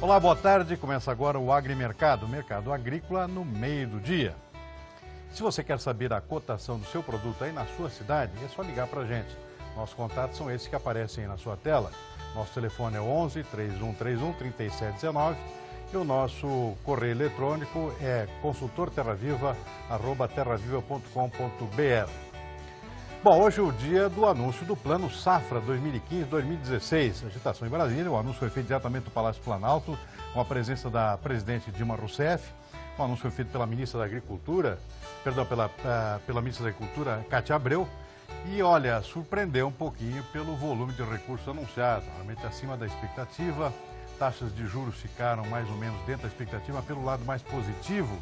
Olá, boa tarde. Começa agora o Agrimercado, mercado agrícola no meio do dia. Se você quer saber a cotação do seu produto aí na sua cidade, é só ligar para a gente. Nossos contatos são esses que aparecem aí na sua tela. Nosso telefone é 11 3131 3719 e o nosso correio eletrônico é consultorterraviva@terraviva.com.br. Bom, hoje é o dia do anúncio do Plano Safra 2015-2016. Agitação em Brasília, o anúncio foi feito diretamente do Palácio Planalto, com a presença da presidente Dilma Rousseff. O anúncio foi feito pela ministra da Agricultura, pela ministra da Agricultura, Cátia Abreu. E olha, surpreendeu um pouquinho pelo volume de recursos anunciados, realmente acima da expectativa. Taxas de juros ficaram mais ou menos dentro da expectativa, mas pelo lado mais positivo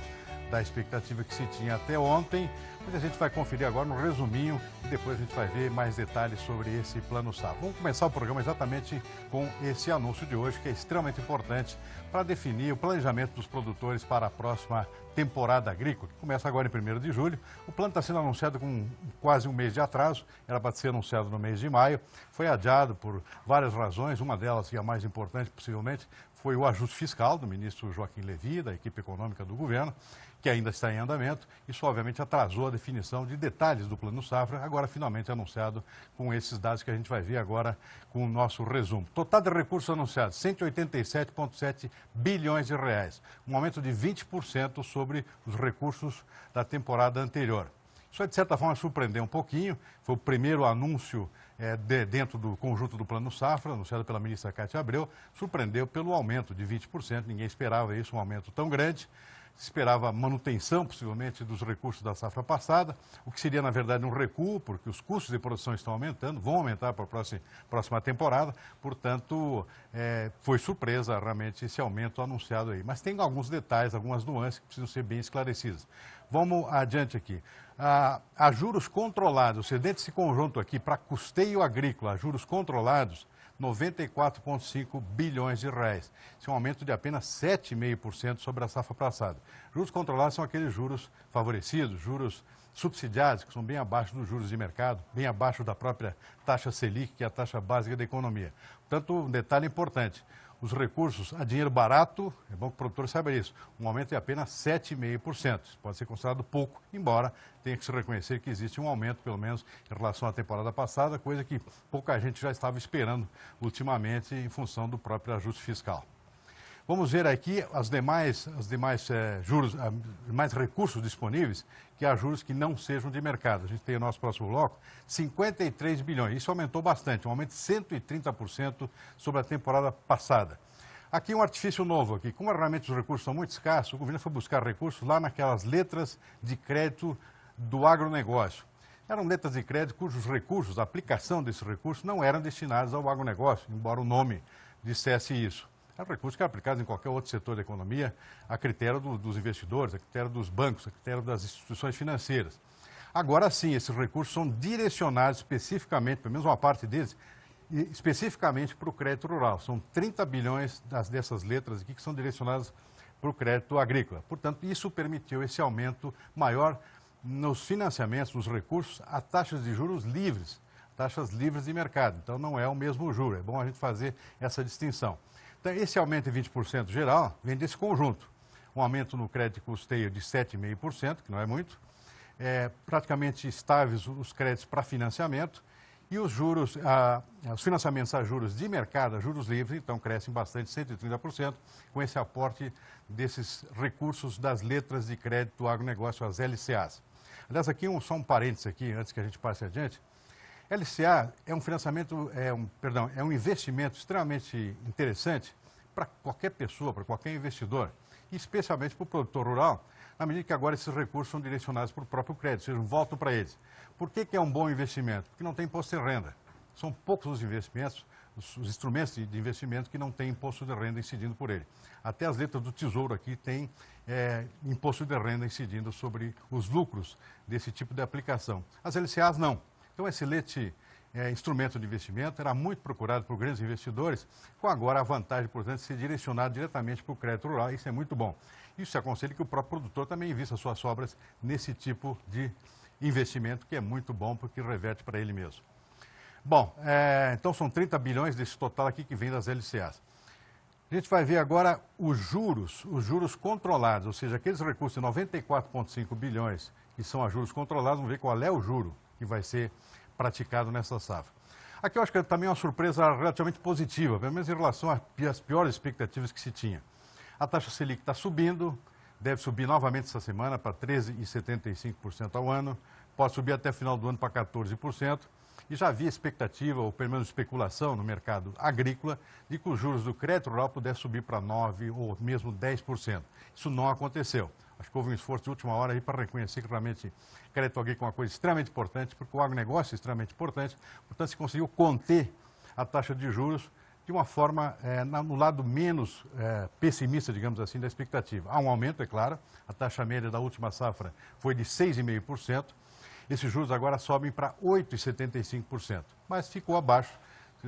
da expectativa que se tinha até ontem. Mas a gente vai conferir agora no resuminho e depois a gente vai ver mais detalhes sobre esse Plano Safra. Vamos começar o programa exatamente com esse anúncio de hoje, que é extremamente importante para definir o planejamento dos produtores para a próxima temporada agrícola, que começa agora em 1º de julho. O plano está sendo anunciado com quase um mês de atraso, era para ser anunciado no mês de maio, foi adiado por várias razões, uma delas, e a mais importante possivelmente, foi o ajuste fiscal do ministro Joaquim Levy, da equipe econômica do governo, que ainda está em andamento. Isso, obviamente, atrasou a definição de detalhes do Plano Safra, agora finalmente anunciado com esses dados que a gente vai ver agora com o nosso resumo. Total de recursos anunciados, 187,7 bilhões de reais, um aumento de 20% sobre os recursos da temporada anterior. Isso, de certa forma, surpreendeu um pouquinho. Foi o primeiro anúncio dentro do conjunto do Plano Safra, anunciado pela ministra Cátia Abreu. Surpreendeu pelo aumento de 20%. Ninguém esperava isso, um aumento tão grande. Se esperava manutenção, possivelmente, dos recursos da safra passada, o que seria, na verdade, um recuo, porque os custos de produção estão aumentando, vão aumentar para a próxima temporada. Portanto, foi surpresa, realmente, esse aumento anunciado aí. Mas tem alguns detalhes, algumas nuances que precisam ser bem esclarecidas. Vamos adiante aqui. A juros controlados, você dentro desse conjunto aqui, para custeio agrícola, juros controlados, 94,5 bilhões de reais. Isso é um aumento de apenas 7,5% sobre a safra passada. Juros controlados são aqueles juros favorecidos, juros subsidiados, que são bem abaixo dos juros de mercado, bem abaixo da própria taxa Selic, que é a taxa básica da economia. Portanto, um detalhe importante. Os recursos a dinheiro barato, é bom que o produtor saiba isso, um aumento de apenas 7,5%. Isso pode ser considerado pouco, embora tenha que se reconhecer que existe um aumento, pelo menos em relação à temporada passada, coisa que pouca gente já estava esperando ultimamente em função do próprio ajuste fiscal. Vamos ver aqui os demais juros, mais recursos disponíveis, que há juros que não sejam de mercado. A gente tem o nosso próximo bloco, 53 bilhões. Isso aumentou bastante, um aumento de 130% sobre a temporada passada. Aqui um artifício novo, aqui. Como realmente os recursos são muito escassos, o governo foi buscar recursos lá naquelas letras de crédito do agronegócio. Eram letras de crédito cujos recursos, a aplicação desses recursos, não eram destinados ao agronegócio, embora o nome dissesse isso. Eram recursos que eram aplicados em qualquer outro setor da economia, a critério dos investidores, a critério dos bancos, a critério das instituições financeiras. Agora sim, esses recursos são direcionados especificamente, pelo menos uma parte deles, especificamente para o crédito rural. São 30 bilhões dessas letras aqui que são direcionadas para o crédito agrícola. Portanto, isso permitiu esse aumento maior nos financiamentos, nos recursos, a taxas de juros livres, taxas livres de mercado. Então, não é o mesmo juro. É bom a gente fazer essa distinção. Então, esse aumento de 20% geral vem desse conjunto. Um aumento no crédito de custeio de 7,5%, que não é muito. Praticamente estáveis os créditos para financiamento. E os juros, os financiamentos a juros de mercado, a juros livres, então crescem bastante, 130%, com esse aporte desses recursos das letras de crédito do agronegócio, as LCAs. Aliás, aqui só um parênteses aqui, antes que a gente passe adiante. LCA é um financiamento, é um investimento extremamente interessante para qualquer pessoa, para qualquer investidor, e especialmente para o produtor rural, na medida que agora esses recursos são direcionados para o próprio crédito, ou seja, voltam para eles. Por que é um bom investimento? Porque não tem imposto de renda. São poucos os investimentos, os instrumentos de investimento que não têm imposto de renda incidindo por ele. Até as letras do Tesouro aqui têm imposto de renda incidindo sobre os lucros desse tipo de aplicação. As LCAs não. Então, esse instrumento de investimento era muito procurado por grandes investidores, com agora a vantagem, portanto, de ser direcionado diretamente para o crédito rural. Isso é muito bom. Isso aconselha que o próprio produtor também invista suas sobras nesse tipo de investimento, que é muito bom, porque reverte para ele mesmo. Bom, então são 30 bilhões desse total aqui que vem das LCAs. A gente vai ver agora os juros controlados, ou seja, aqueles recursos de 94,5 bilhões que são a juros controlados, vamos ver qual é o juro que vai ser praticado nessa safra. Aqui eu acho que é também uma surpresa relativamente positiva, pelo menos em relação às piores expectativas que se tinha. A taxa Selic está subindo, deve subir novamente essa semana para 13,75% ao ano, pode subir até o final do ano para 14%, e já havia expectativa, ou pelo menos especulação no mercado agrícola, de que os juros do crédito rural pudessem subir para 9% ou mesmo 10%. Isso não aconteceu. Acho que houve um esforço de última hora aí para reconhecer que realmente crédito agrícola é uma coisa extremamente importante, porque o agronegócio é extremamente importante, portanto se conseguiu conter a taxa de juros de uma forma, no lado menos pessimista, digamos assim, da expectativa. Há um aumento, é claro, a taxa média da última safra foi de 6,5%, esses juros agora sobem para 8,75%, mas ficou abaixo.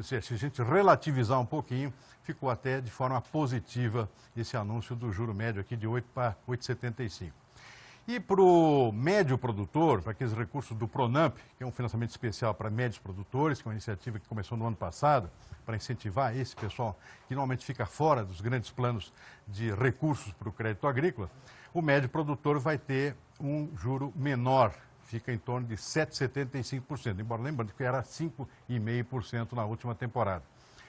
Se a gente relativizar um pouquinho, ficou até de forma positiva esse anúncio do juro médio aqui de 8 para 8,75. E para o médio produtor, para aqueles recursos do Pronamp, que é um financiamento especial para médios produtores, que é uma iniciativa que começou no ano passado, para incentivar esse pessoal que normalmente fica fora dos grandes planos de recursos para o crédito agrícola, o médio produtor vai ter um juro menor, fica em torno de 7,75%, embora lembrando que era 5,5% na última temporada.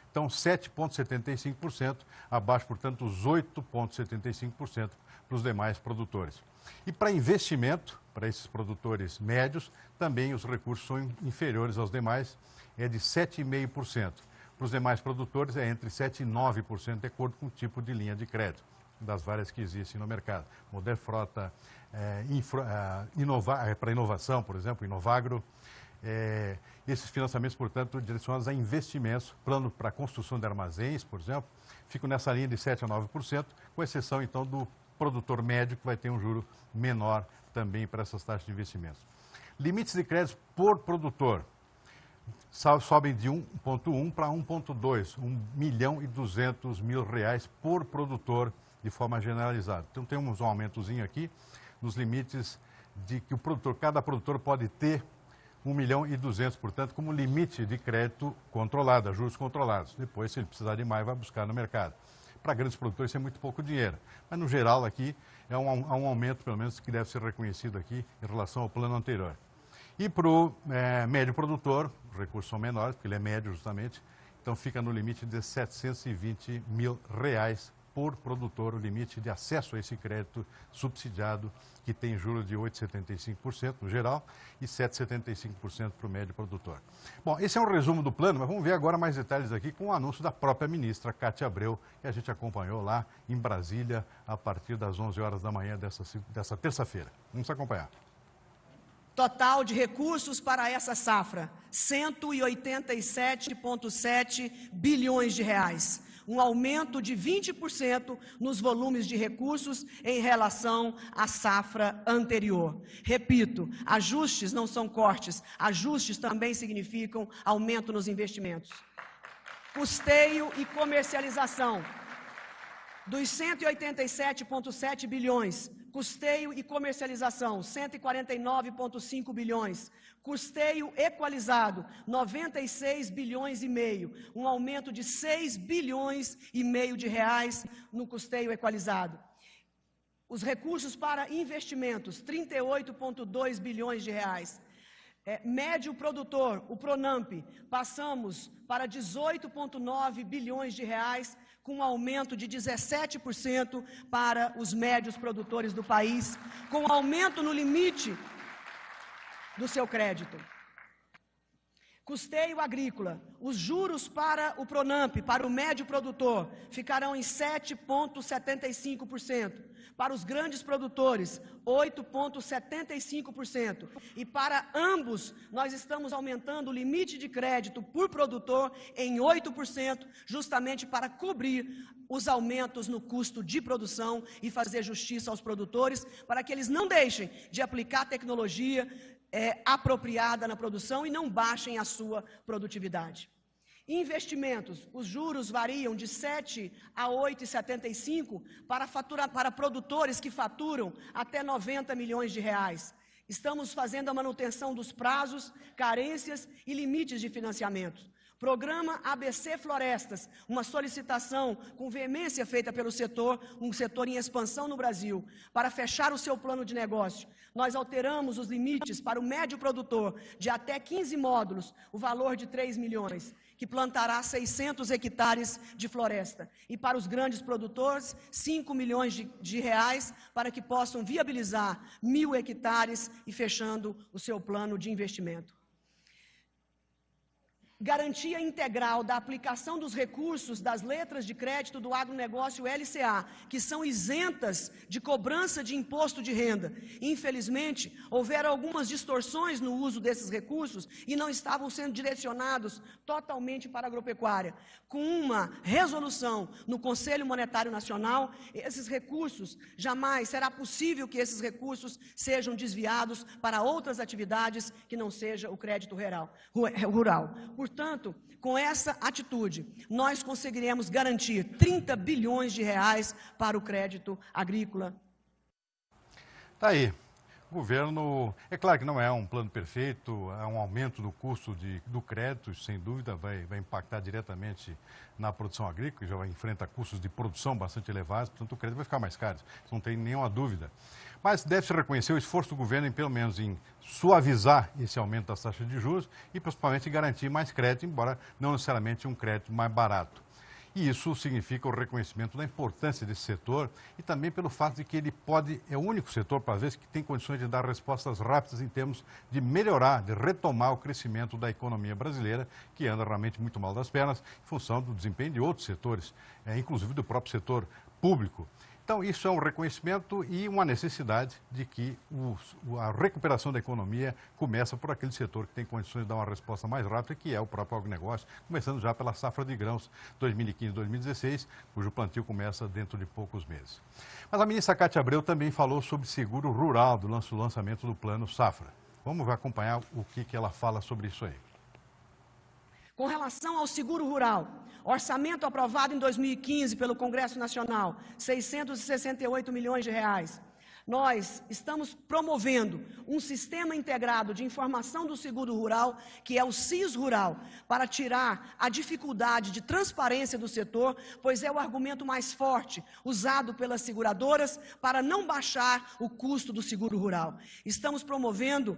Então, 7,75%, abaixo, portanto, dos 8,75% para os demais produtores. E para investimento, para esses produtores médios, também os recursos são inferiores aos demais, é de 7,5%. Para os demais produtores é entre 7% e 9%, de acordo com o tipo de linha de crédito, das várias que existem no mercado. Moderfrota, para inovação, por exemplo, Inovagro. Esses financiamentos, portanto, direcionados a investimentos, plano para construção de armazéns, por exemplo, ficam nessa linha de 7% a 9%, com exceção, então, do produtor médio, que vai ter um juro menor também para essas taxas de investimentos. Limites de créditos por produtor sobem de 1,1 para 1,2, R$1.200.000 por produtor de forma generalizada. Então, temos um aumentozinho aqui nos limites de que cada produtor pode ter 1.200.000, portanto, como limite de crédito controlado, a juros controlados. Depois, se ele precisar de mais, vai buscar no mercado. Para grandes produtores, isso é muito pouco dinheiro. Mas, no geral, aqui, há um aumento, pelo menos, que deve ser reconhecido aqui em relação ao plano anterior. E para o médio produtor, os recursos são menores, porque ele é médio justamente, então fica no limite de R$720.000 por produtor, o limite de acesso a esse crédito subsidiado, que tem juros de 8,75% no geral e 7,75% para o médio produtor. Bom, esse é um resumo do plano, mas vamos ver agora mais detalhes aqui com o anúncio da própria ministra, Cátia Abreu, que a gente acompanhou lá em Brasília a partir das 11 horas da manhã dessa terça-feira. Vamos acompanhar. Total de recursos para essa safra, 187,7 bilhões de reais. Um aumento de 20% nos volumes de recursos em relação à safra anterior. Repito, ajustes não são cortes, ajustes também significam aumento nos investimentos. Custeio e comercialização. Dos 187,7 bilhões, custeio e comercialização, 149,5 bilhões. Custeio equalizado, 96 bilhões e meio, um aumento de 6 bilhões e meio de reais no custeio equalizado. Os recursos para investimentos, 38,2 bilhões de reais. Médio produtor, o Pronamp, passamos para 18,9 bilhões de reais, com um aumento de 17% para os médios produtores do país, com aumento no limite do seu crédito. Custeio agrícola, os juros para o Pronamp, para o médio produtor, ficarão em 7,75%. Para os grandes produtores, 8,75%. E para ambos, nós estamos aumentando o limite de crédito por produtor em 8%, justamente para cobrir os aumentos no custo de produção e fazer justiça aos produtores, para que eles não deixem de aplicar tecnologia apropriada na produção e não baixem a sua produtividade. Investimentos, os juros variam de 7 a 8,75 para produtores que faturam até 90 milhões de reais. Estamos fazendo a manutenção dos prazos, carências e limites de financiamento. Programa ABC Florestas, uma solicitação com veemência feita pelo setor, um setor em expansão no Brasil, para fechar o seu plano de negócio. Nós alteramos os limites para o médio produtor de até 15 módulos, o valor de 3 milhões, que plantará 600 hectares de floresta. E para os grandes produtores, 5 milhões de reais para que possam viabilizar 1.000 hectares e fechando o seu plano de investimento. Garantia integral da aplicação dos recursos das letras de crédito do agronegócio LCA, que são isentas de cobrança de imposto de renda. Infelizmente, houveram algumas distorções no uso desses recursos e não estavam sendo direcionados totalmente para a agropecuária. Com uma resolução no Conselho Monetário Nacional, esses recursos, jamais será possível que esses recursos sejam desviados para outras atividades que não seja o crédito rural. Portanto, com essa atitude, nós conseguiremos garantir 30 bilhões de reais para o crédito agrícola. Está aí. O governo, é claro que não é um plano perfeito, é um aumento do custo do crédito, sem dúvida vai impactar diretamente na produção agrícola, que já enfrenta custos de produção bastante elevados, portanto o crédito vai ficar mais caro, isso não tem nenhuma dúvida. Mas deve-se reconhecer o esforço do governo em, pelo menos, em suavizar esse aumento das taxas de juros e, principalmente, garantir mais crédito, embora não necessariamente um crédito mais barato. E isso significa o reconhecimento da importância desse setor e também pelo fato de que ele é o único setor, para vezes, que tem condições de dar respostas rápidas em termos de melhorar, de retomar o crescimento da economia brasileira, que anda realmente muito mal das pernas, em função do desempenho de outros setores, inclusive do próprio setor público. Então, isso é um reconhecimento e uma necessidade de que a recuperação da economia começa por aquele setor que tem condições de dar uma resposta mais rápida, que é o próprio agronegócio, começando já pela safra de grãos 2015-2016, cujo plantio começa dentro de poucos meses. Mas a ministra Cátia Abreu também falou sobre seguro rural, do lançamento do Plano Safra. Vamos acompanhar o que ela fala sobre isso aí. Com relação ao seguro rural, orçamento aprovado em 2015 pelo Congresso Nacional, 668 milhões de reais. Nós estamos promovendo um sistema integrado de informação do seguro rural, que é o SIS Rural, para tirar a dificuldade de transparência do setor, pois é o argumento mais forte usado pelas seguradoras para não baixar o custo do seguro rural. Estamos promovendo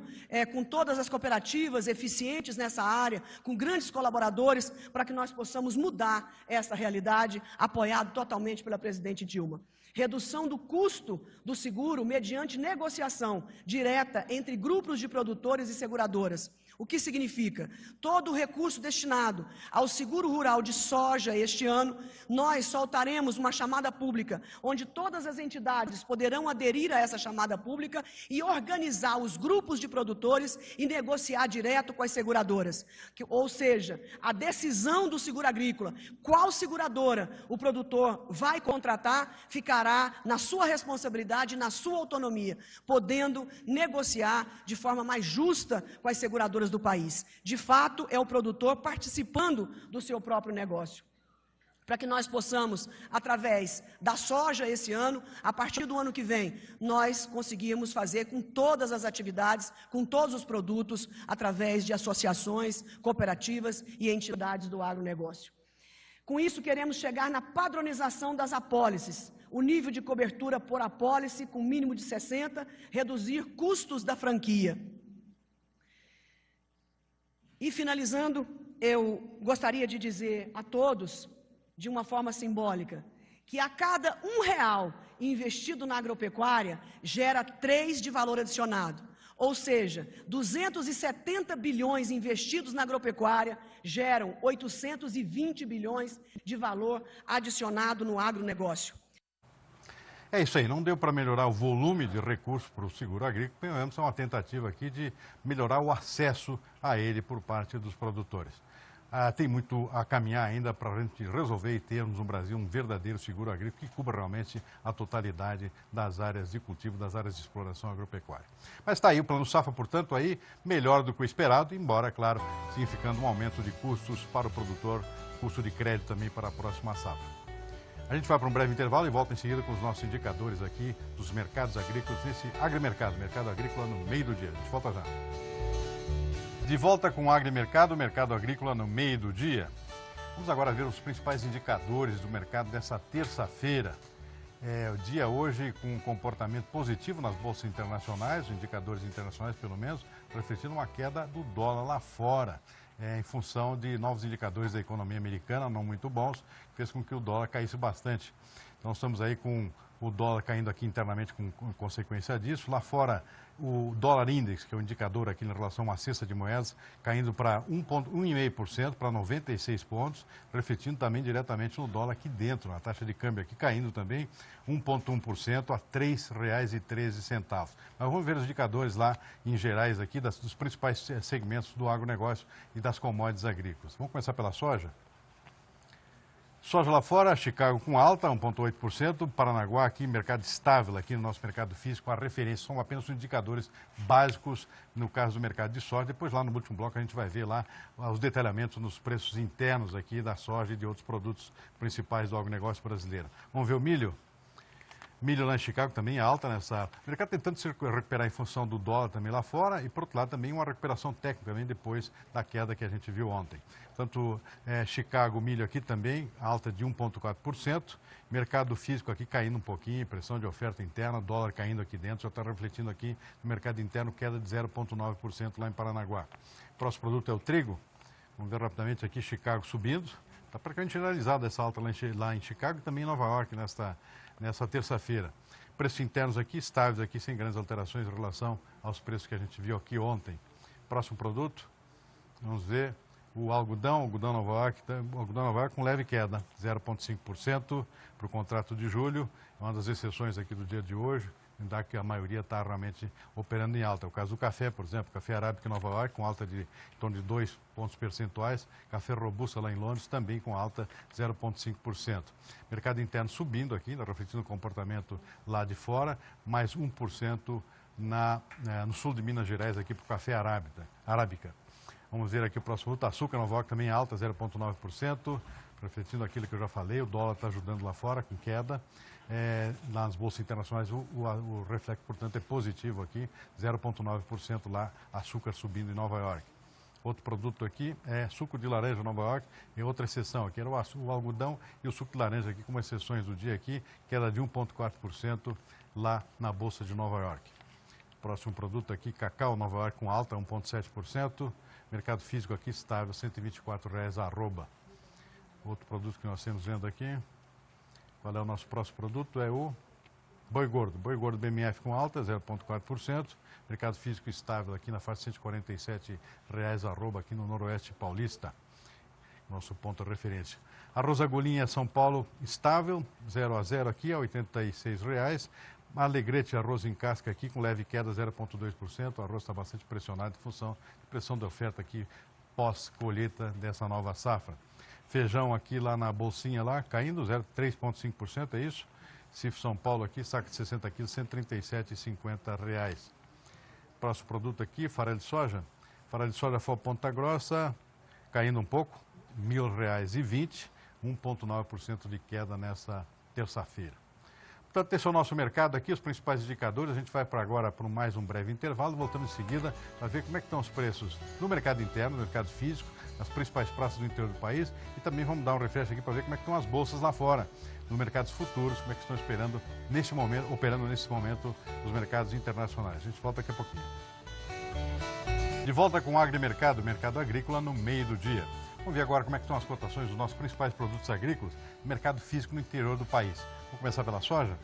com todas as cooperativas eficientes nessa área, com grandes colaboradores, para que nós possamos mudar essa realidade, apoiado totalmente pela presidente Dilma. Redução do custo do seguro mediante negociação direta entre grupos de produtores e seguradoras. O que significa? Todo o recurso destinado ao seguro rural de soja este ano, nós soltaremos uma chamada pública, onde todas as entidades poderão aderir a essa chamada pública e organizar os grupos de produtores e negociar direto com as seguradoras. Ou seja, a decisão do seguro agrícola, qual seguradora o produtor vai contratar, ficará na sua responsabilidade, na sua autonomia, podendo negociar de forma mais justa com as seguradoras do país. De fato, é o produtor participando do seu próprio negócio. Para que nós possamos, através da soja esse ano, a partir do ano que vem, nós conseguirmos fazer com todas as atividades, com todos os produtos, através de associações, cooperativas e entidades do agronegócio. Com isso, queremos chegar na padronização das apólices, o nível de cobertura por apólice com mínimo de 60, reduzir custos da franquia. E finalizando, eu gostaria de dizer a todos, de uma forma simbólica, que a cada R$1 investido na agropecuária, gera 3 de valor adicionado. Ou seja, 270 bilhões investidos na agropecuária geram 820 bilhões de valor adicionado no agronegócio. É isso aí, não deu para melhorar o volume de recursos para o seguro agrícola, pelo menos é uma tentativa aqui de melhorar o acesso a ele por parte dos produtores. Tem muito a caminhar ainda para a gente resolver e termos no Brasil um verdadeiro seguro agrícola que cubra realmente a totalidade das áreas de cultivo, das áreas de exploração agropecuária. Mas está aí o Plano Safra, portanto, aí melhor do que o esperado, embora, claro, significando um aumento de custos para o produtor, custo de crédito também para a próxima safra. A gente vai para um breve intervalo e volta em seguida com os nossos indicadores aqui dos mercados agrícolas, nesse agrimercado, mercado agrícola no meio do dia. A gente volta já. De volta com o Agrimercado, o mercado agrícola no meio do dia. Vamos agora ver os principais indicadores do mercado dessa terça-feira. O dia hoje com um comportamento positivo nas bolsas internacionais, os indicadores internacionais pelo menos, refletindo uma queda do dólar lá fora, em função de novos indicadores da economia americana, não muito bons, que fez com que o dólar caísse bastante. Então estamos aí com o dólar caindo aqui internamente com consequência disso. Lá fora, o dólar index, que é o indicador aqui em relação à cesta de moedas, caindo para 1,5% para 96 pontos, refletindo também diretamente no dólar aqui dentro, a taxa de câmbio aqui caindo também 1,1% a R$ 3,13. Mas vamos ver os indicadores lá em gerais aqui dos principais segmentos do agronegócio e das commodities agrícolas. Vamos começar pela soja? Soja lá fora, Chicago com alta, 1,8%, Paranaguá aqui, mercado estável aqui no nosso mercado físico, a referência são apenas os indicadores básicos no caso do mercado de soja. Depois lá no último bloco a gente vai ver lá os detalhamentos nos preços internos aqui da soja e de outros produtos principais do agronegócio brasileiro. Vamos ver o milho? Milho lá em Chicago também alta nessa... O mercado tentando se recuperar em função do dólar também lá fora e, por outro lado, também uma recuperação técnica também depois da queda que a gente viu ontem. Portanto, Chicago, milho aqui também, alta de 1,4%. Mercado físico aqui caindo um pouquinho, pressão de oferta interna, dólar caindo aqui dentro, já está refletindo aqui no mercado interno, queda de 0,9% lá em Paranaguá. Próximo produto é o trigo. Vamos ver rapidamente aqui, Chicago subindo. Está praticamente generalizada essa alta lá em Chicago e também em Nova York nessa terça-feira. Preços internos aqui estáveis, aqui sem grandes alterações em relação aos preços que a gente viu aqui ontem. Próximo produto, vamos ver o algodão Nova York com leve queda, 0,5% para o contrato de julho, é uma das exceções aqui do dia de hoje, ainda que a maioria está realmente operando em alta. É o caso do café, por exemplo, café arábica em Nova York com alta de em torno de 2 pontos percentuais, café robusta lá em Londres também com alta 0,5%. Mercado interno subindo aqui, refletindo o comportamento lá de fora, mais 1% no sul de Minas Gerais aqui para o café arábica. Vamos ver aqui o próximo produto, açúcar Nova York também alta 0,9%, refletindo aquilo que eu já falei, o dólar está ajudando lá fora com queda. Nas bolsas internacionais o reflexo, portanto, é positivo aqui, 0,9% lá, açúcar subindo em Nova York. Outro produto aqui é suco de laranja Nova York, e outra exceção aqui era o algodão e o suco de laranja aqui, como exceções do dia aqui, queda de 1,4% lá na bolsa de Nova York. Próximo produto aqui, cacau Nova York com alta, 1,7%, mercado físico aqui estável, R$ 124,00 a arroba. Outro produto que nós estamos vendo aqui, qual é o nosso próximo produto? É o boi gordo BMF com alta, 0,4%, mercado físico estável aqui na faixa de R$ 147,00 arroba aqui no Noroeste Paulista, nosso ponto de referência. Arroz agulhinha São Paulo estável, 0 a 0 aqui, a R$ 86,00. Alegrete arroz em casca aqui com leve queda, 0,2%, o arroz está bastante pressionado em função de pressão de oferta aqui pós-colheita dessa nova safra. Feijão aqui lá na bolsinha lá, caindo 3,5%, é isso? Cifre São Paulo aqui, saco de 60 quilos, R$ 137,50. Próximo produto aqui, farelo de soja. Farelo de soja for Ponta Grossa, caindo um pouco, R$ 1.000,20, 1,9% de queda nessa terça-feira. Portanto, esse é o nosso mercado aqui, os principais indicadores. A gente vai agora para mais um breve intervalo, voltamos em seguida para ver como é que estão os preços no mercado interno, no mercado físico, nas principais praças do interior do país, e também vamos dar um refresh aqui para ver como é que estão as bolsas lá fora, no mercados futuros, como é que estão operando nesse momento os mercados internacionais. A gente volta daqui a pouquinho. De volta com o Agrimercado, mercado agrícola no meio do dia. Vamos ver agora como é que estão as cotações dos nossos principais produtos agrícolas no mercado físico no interior do país. Vamos começar pela soja?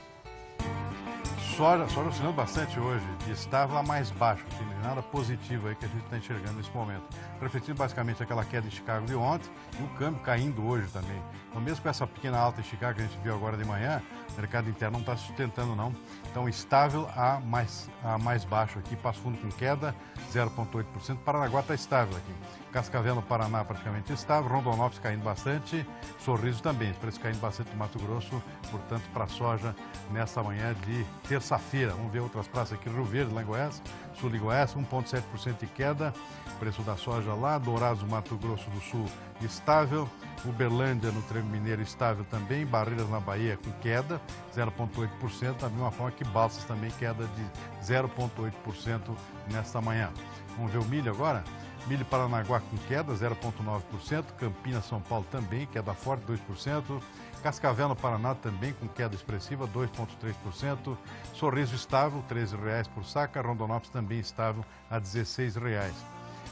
Soja oscilando bastante hoje e estava lá mais baixo, não tem nada positivo aí que a gente está enxergando nesse momento. Refletindo basicamente aquela queda em Chicago de ontem e o câmbio caindo hoje também. Então, mesmo com essa pequena alta em Chicago que a gente viu agora de manhã, o mercado interno não está sustentando não. Então, estável a mais baixo aqui, Passo Fundo com queda, 0,8%. Paranaguá está estável aqui. Cascavel no Paraná praticamente estável, Rondonópolis caindo bastante, Sorriso também, os preços caindo bastante no Mato Grosso, portanto, para a soja nesta manhã de terça-feira. Vamos ver outras praças aqui, Rio Verde, lá em Goiás, sul de Goiás, 1,7% de queda, preço da soja lá, Dourados, Mato Grosso do Sul, estável. Uberlândia, no Triângulo Mineiro, estável também. Barreiras, na Bahia, com queda, 0,8%. Da mesma forma que Balsas também, queda de 0,8% nesta manhã. Vamos ver o milho agora? Milho Paranaguá com queda, 0,9%. Campinas, São Paulo também, queda forte, 2%. Cascavel, no Paraná, também com queda expressiva, 2,3%. Sorriso estável, R$ 13,00 por saca. Rondonópolis também estável, a R$ 16,00.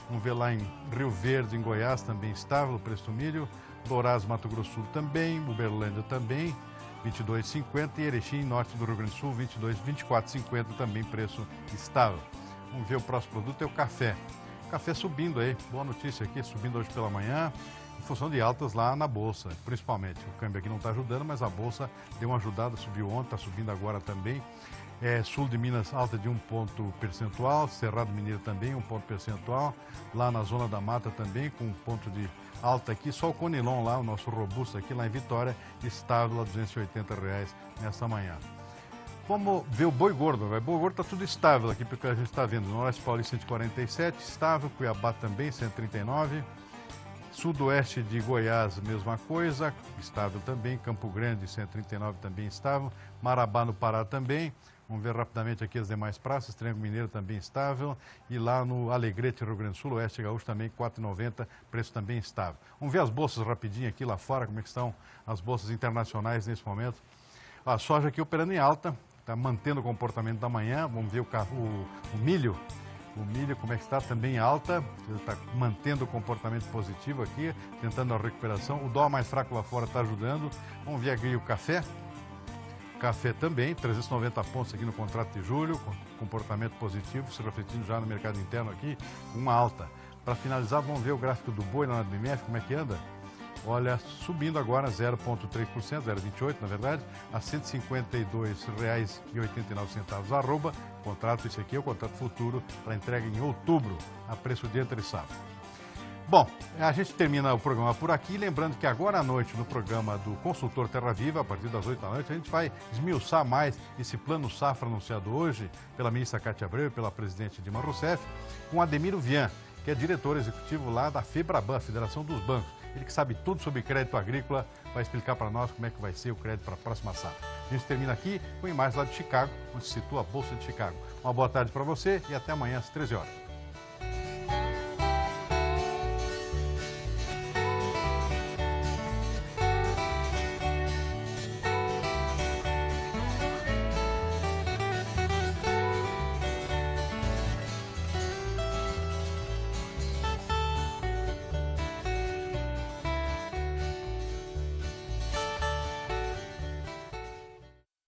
Vamos ver lá em Rio Verde, em Goiás, também estável o preço do milho. Dourados, Mato Grosso do Sul também. Uberlândia também, R$ 22,50. E Erechim, norte do Rio Grande do Sul, R$ 24,50, também preço estável. Vamos ver o próximo produto, é o café. Café subindo aí, boa notícia aqui, subindo hoje pela manhã, em função de altas lá na Bolsa, principalmente. O câmbio aqui não está ajudando, mas a Bolsa deu uma ajudada, subiu ontem, está subindo agora também. Sul de Minas, alta de 1 ponto percentual, Cerrado Mineiro também, 1 ponto percentual. Lá na Zona da Mata também, com 1 ponto de alta aqui. Só o Conilon lá, o nosso robusto aqui lá em Vitória, estável a R$ 280,00 nessa manhã. Vamos ver o boi gordo. O boi gordo está tudo estável aqui, porque a gente está vendo. Noroeste Paulista, 147, estável. Cuiabá também, 139. Sudoeste de Goiás, mesma coisa, estável também. Campo Grande, 139, também estável. Marabá, no Pará, também. Vamos ver rapidamente aqui as demais praças. Triângulo Mineiro também estável. E lá no Alegrete, Rio Grande do Sul, Oeste Gaúcho também, 4,90, preço também estável. Vamos ver as bolsas rapidinho aqui lá fora, como é que estão as bolsas internacionais nesse momento. A soja aqui operando em alta. Está mantendo o comportamento da manhã. Vamos ver o milho. O milho, como é que está? Também em alta. Está mantendo o comportamento positivo aqui, tentando a recuperação. O dólar mais fraco lá fora está ajudando. Vamos ver aqui o café. Café também, 390 pontos aqui no contrato de julho. Comportamento positivo, se refletindo já no mercado interno aqui, com uma alta. Para finalizar, vamos ver o gráfico do boi lá na BMF, como é que anda? Olha, subindo agora 0,3%, 0,28% na verdade, a R$ 152,89. Arroba, contrato, esse aqui é o contrato futuro para entrega em outubro, a preço de entre safra. Bom, a gente termina o programa por aqui, lembrando que agora à noite, no programa do Consultor Terra Viva, a partir das 8 da noite, a gente vai esmiuçar mais esse plano safra anunciado hoje pela ministra Cátia Abreu e pela presidente Dilma Rousseff, com Ademiro Vian, que é diretor executivo lá da FEBRABAN, Federação dos Bancos. Ele que sabe tudo sobre crédito agrícola, vai explicar para nós como é que vai ser o crédito para a próxima safra. A gente termina aqui com imagens lá de Chicago, onde se situa a Bolsa de Chicago. Uma boa tarde para você e até amanhã às 13 horas.